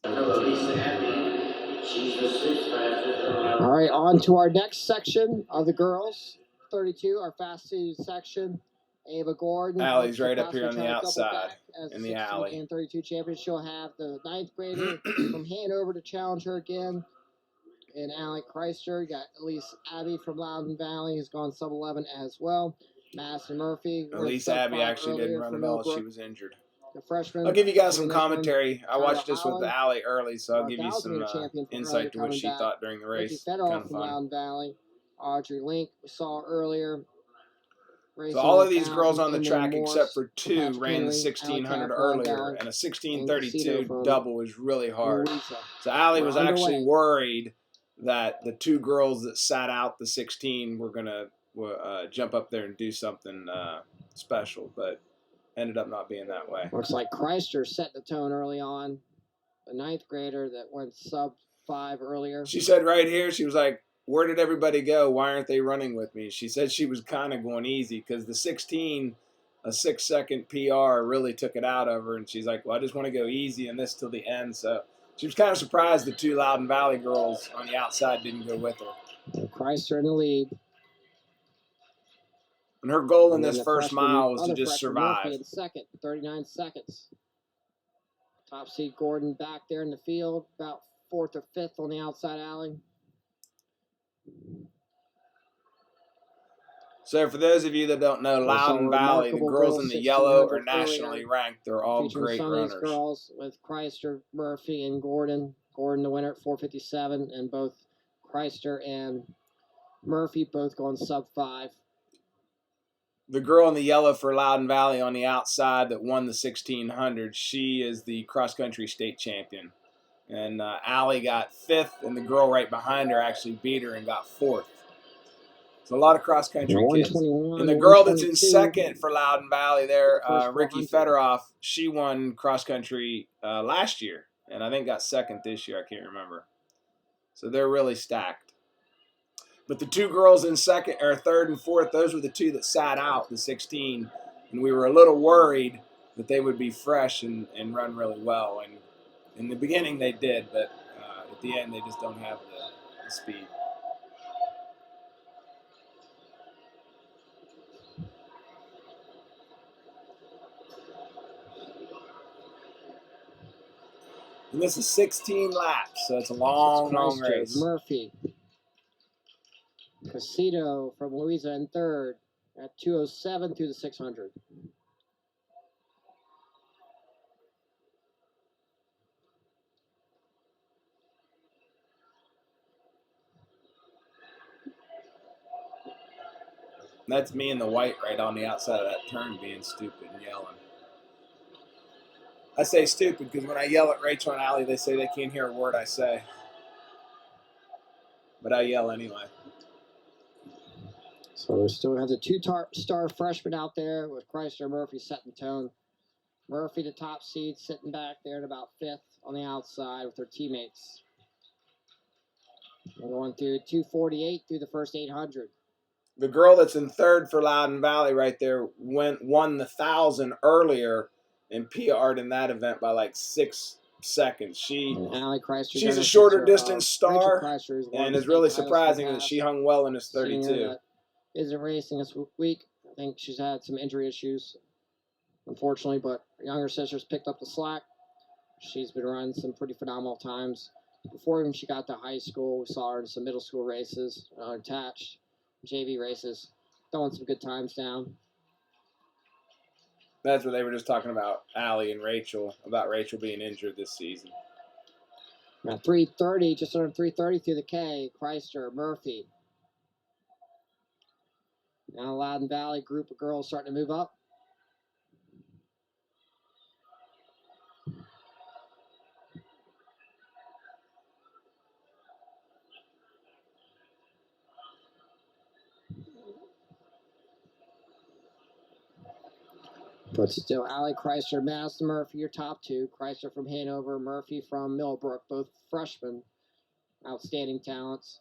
Valley's 32. All right, on to our next section of the girls. 32, our fast seed section. Ava Gordon. Alli's right up here on the outside in the alley. And 32 champion. She'll have the 9th grader from Hanover to challenge her again. And Alli Chrysler. You got Elise Abbey from Loudon Valley, who's gone sub-11 as well. Madison Murphy. Elise Abbey actually didn't run at all. She was injured. The freshman. I'll give you guys some commentary. I watched this with Alli early, so I'll give you some insight to what she thought during the race. Kind of fun. Loudon Valley. Audrey Link, we saw earlier. So all of these girls on the track, except for 2, ran the 1600 earlier, and a 1632 double was really hard. So Alli was actually worried that the 2 girls that sat out the 16 were going to jump up there and do something special, but ended up not being that way. Looks like Chrysler set the tone early on. The 9th grader that went sub-5 earlier. She said right here, she was like, where did everybody go? Why aren't they running with me? She said she was kind of going easy because the 16, a 6-second PR, really took it out of her. And she's like, well, I just want to go easy in this till the end. So she was kind of surprised the 2 Loudon Valley girls on the outside didn't go with her. And Chrysler in the lead. And her goal in this first mile was to just survive. Murphy in second, 39 seconds. Top seed Gordon back there in the field, about 4th or 5th on the outside alley. So for those of you that don't know, Loudon Valley, the girls in the yellow are nationally ranked. They're all great runners. Girls with Chrysler, Murphy, and Gordon. Gordon the winner at 4:57, and both Chrysler and Murphy both going sub-5. The girl in the yellow for Loudon Valley on the outside that won the 1600, she is the cross-country state champion. And Alli got 5th, and the girl right behind her actually beat her and got 4th. So a lot of cross-country kids. And the girl that's in second for Loudon Valley there, Ricky Federoff, she won cross-country last year. And I think got 2nd this year. I can't remember. So they're really stacked. But the 2 girls in 2nd or 3rd and 4th, those were the 2 that sat out the 16. And we were a little worried that they would be fresh and run really well. And in the beginning they did, but at the end they just don't have the speed. And this is 16 laps, so it's a long race. Murphy. Casito from Louisa in 3rd at 2:07 through the 600. That's me in the white right on the outside of that turn being stupid and yelling. I say stupid because when I yell at Rachel and Alli, they say they can't hear a word I say. But I yell anyway. So we still have the 2-star freshmen out there with Chrysler Murphy setting the tone. Murphy, the top seed, sitting back there at about 5th on the outside with their teammates. We're going through 2:48 through the first 800. The girl that's in 3rd for Loudon Valley right there won the 1,000 earlier and PR'd in that event by like 6 seconds. She's a shorter distance star, and it's really surprising that she hung well in this 32. Isn't racing this week. I think she's had some injury issues, unfortunately, but her younger sister's picked up the slack. She's been running some pretty phenomenal times. Before even she got to high school, we saw her in some middle school races, attached JV races, throwing some good times down. That's what they were just talking about, Alli and Rachel, about Rachel being injured this season. Now 3:30, just under 3:30 through the K, Chrysler, Murphy. Now Loudon Valley group of girls starting to move up. But still, Alli, Chrysler, Madison, Murphy, your top 2. Chrysler from Hanover, Murphy from Millbrook, both freshmen. Outstanding talents.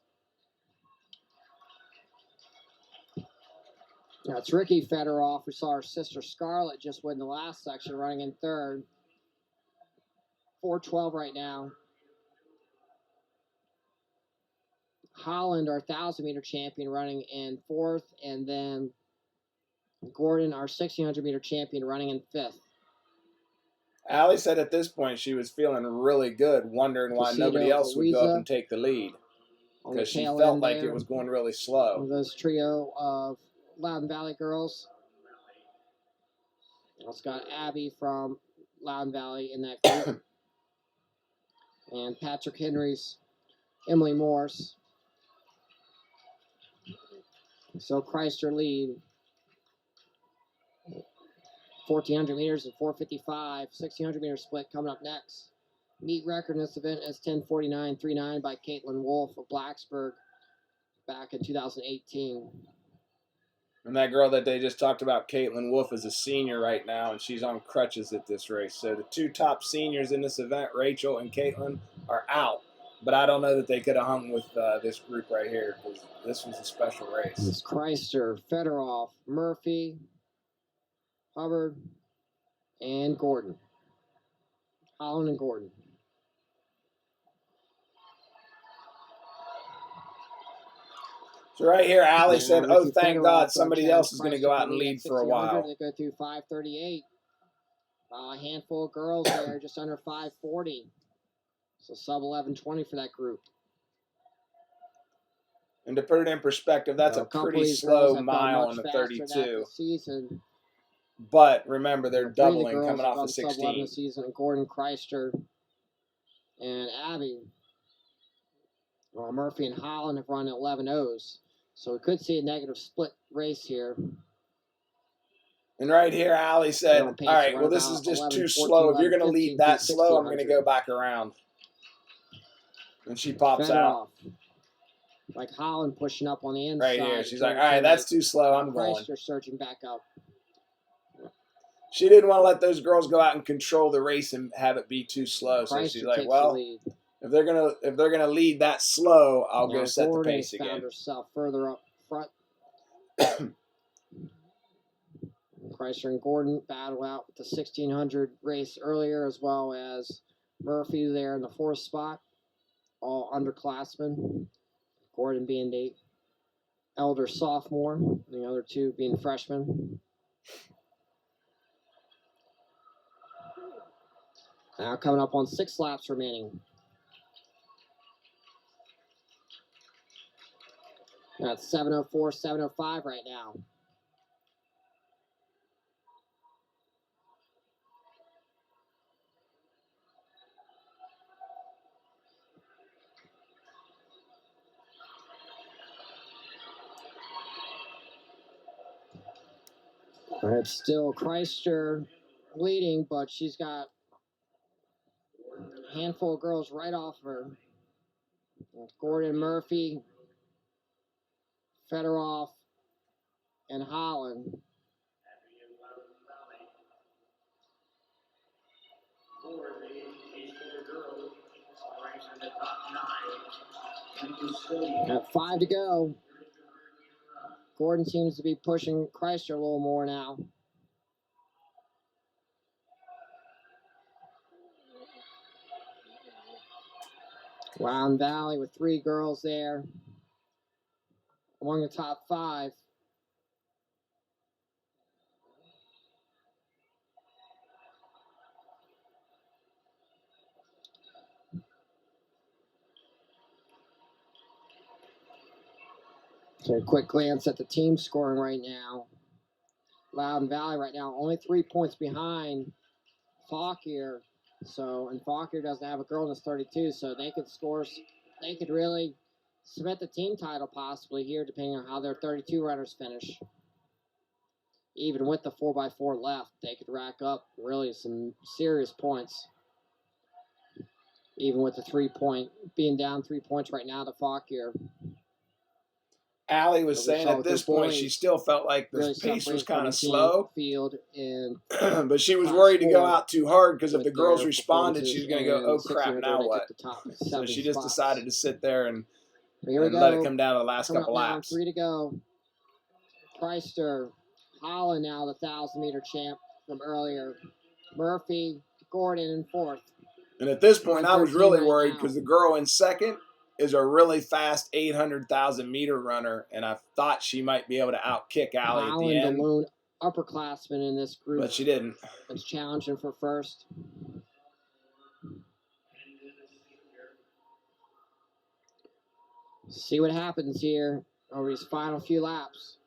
Now it's Ricky Federoff. We saw her sister Scarlett just win the last section, running in 3rd. 4:12 right now. Holland, our 1,000-meter champion, running in 4th, and then Gordon, our 1,600-meter champion, running in 5th. Alli said at this point she was feeling really good, wondering why nobody else would go up and take the lead, because she felt like it was going really slow. This trio of Loudon Valley girls. It's got Abby from Loudon Valley in that group. And Patrick Henry's Emily Morse. So Chrysler lead. 1,400 meters and 4:55. 1,600 meter split coming up next. Meet record in this event is 10:49.39 by Caitlin Wolf of Blacksburg back in 2018. And that girl that they just talked about, Caitlin Wolf, is a senior right now, and she's on crutches at this race. So the two top seniors in this event, Rachel and Caitlin, are out. But I don't know that they could have hung with this group right here, because this was a special race. It's Chrysler, Fedorov, Murphy, Hubbard, and Gordon. Holland and Gordon. So right here, Alli said, "Oh, thank God, somebody else is going to go out and lead for a while." They go through 5:38. A handful of girls there, just under 5:40. So sub 11:20 for that group. And to put it in perspective, that's a pretty slow mile in the 32. But remember, they're doubling coming off the 16. Season. Gordon, Chrysler, and Abby. Well, Murphy and Holland have run 11:0s. So we could see a negative split race here. And right here, Alli said, "All right, well, this is just too slow. If you're going to lead that slow, I'm going to go back around." And she pops out. Like Holland pushing up on the inside. Right here. She's like, "All right, that's too slow. I'm going." Chrysler surging back up. She didn't want to let those girls go out and control the race and have it be too slow. So she's like, "Well, if they're gonna lead that slow, I'll go set the pace again." Found herself further up front. Chrysler and Gordon battle out with the 1,600 race earlier, as well as Murphy there in the 4th spot. All underclassmen. Gordon being the elder sophomore, and the other two being freshmen. Now coming up on 6 laps remaining. That's 7:04, 7:05 right now. It's still Chrysler leading, but she's got a handful of girls right off her. Gordon, Murphy, Fedorov, and Holland. Got 5 to go. Gordon seems to be pushing Chrysler a little more now. Loudon Valley with 3 girls there. Among the top 5. So a quick glance at the team scoring right now. Loudon Valley right now only 3 points behind Fauquier. So, and Fauquier doesn't have a girl in his 32, so they could score. They could really cement the team title possibly here, depending on how their 32 runners finish. Even with the 4x4 left, they could rack up really some serious points. Even with the being down 3 points right now to Fauquier. Alli was saying at this point she still felt like the pace was kind of slow. But she was worried to go out too hard, because if the girls responded, she was going to go, "Oh crap, now what?" So she just decided to sit there and let it come down to the last couple laps. 3 to go. Chrysler, Holland now the 1,000-meter champ from earlier. Murphy, Gordon in 4th. And at this point, I was 113 really right worried now. because the girl in second is a really fast 800,000 meter runner, and I thought she might be able to outkick Alli at the Holland, the end, lone upperclassman in this group, but she didn't. is challenging for first. See what happens here over these final few laps.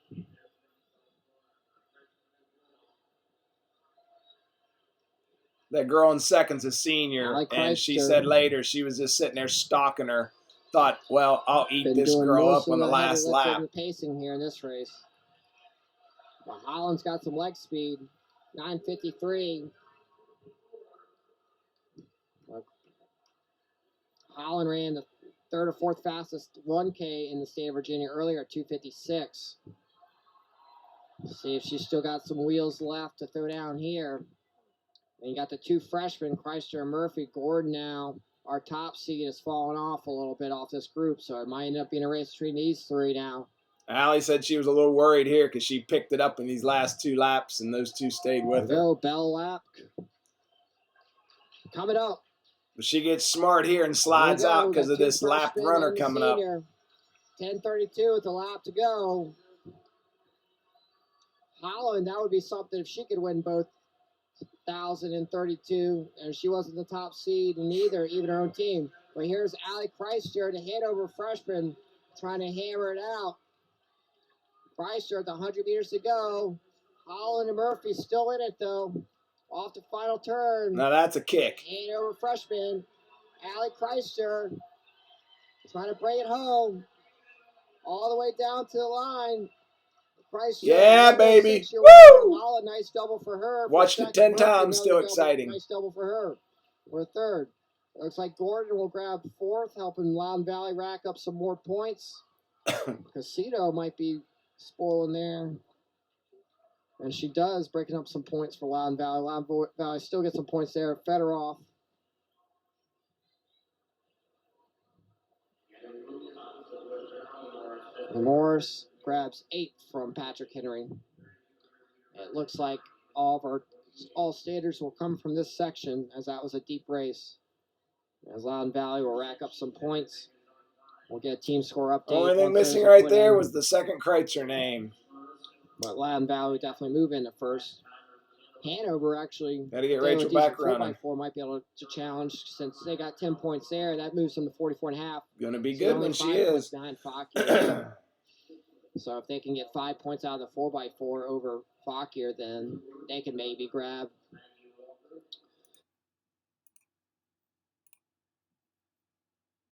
That girl in second's a senior, Alli and she Chrysler. said later she was just sitting there stalking her. Thought, well, I'll eat Been this doing girl most up of on the the heavy last lifting lap. and the pacing here in this race. Well, Holland's got some leg speed. 9:53. Holland ran the third or fourth fastest 1K in the state of Virginia earlier at 2:56. See if she's still got some wheels left to throw down here. And you got the two freshmen, Chrysler and Murphy. Gordon now, our top seed, has fallen off a little bit off this group, so it might end up being a race between these three now. Alli said she was a little worried here because she picked it up in these last two laps, and those two stayed with her. Go, Bell lap. Coming up. But she gets smart here and slides out because of this lap runner coming up. 10:32 with the lap to go. Holland, that would be something if she could win both 1,000 and 32, and she wasn't the top seed in either, even her own team. But here's Alli Chrysler, the Hanover freshman, trying to hammer it out. Chrysler at the 100 meters to go. Holland and Murphy still in it, though. Off the final turn. Now that's a kick. Hanover freshman, Alli Chrysler, trying to bring it home. All the way down to the line. Chrysler, Yeah, baby. Woo! Holland, nice double for her. Watched it 10 times, still exciting. Nice double for her. For third. Looks like Gordon will grab fourth, helping Loudon Valley rack up some more points. Casito might be spoiling there. And she does, breaking up some points for Loudon Valley. Loudon Valley still gets some points there. Federoff. Morris grabs 8th from Patrick Henry. It looks like all staters will come from this section, as that was a deep race. As Loudon Valley will rack up some points. We'll get a team score update. Only thing missing right there was the second Kreitzer name. But Loudon Valley would definitely move into first. Hanover actually, got to get Rachel back running. 4x4 might be able to challenge since they got 10 points there. That moves them to 44.5. Gonna be good when she is. So if they can get 5 points out of the 4x4 over Fauquier, then they can maybe grab